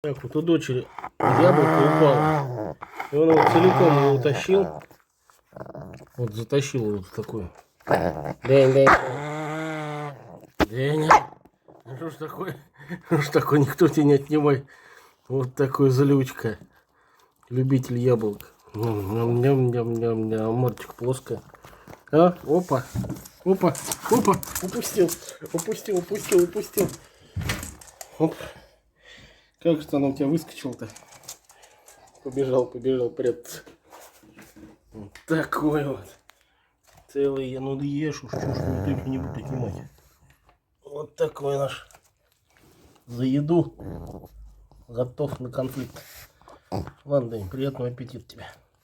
Так, вот у дочери яблоко упало. И он его целиком его утащил. Вот затащил его в такой. День. Ну что ж такое? Что ж такое? Никто тебя не отнимает. Вот такой злючка. Любитель яблок. Ням-ням-ням-ням-ням. Мордочка плоская. А? Опа. Упустил. Оп. Как же оно у тебя выскочил-то? Побежал прятаться. Вот такой вот. Целый я, ну ешь уж, чушь не буду отнимать. Вот такой наш. За еду. Готов на конфликт. Ладно, Дань, приятного аппетита тебе.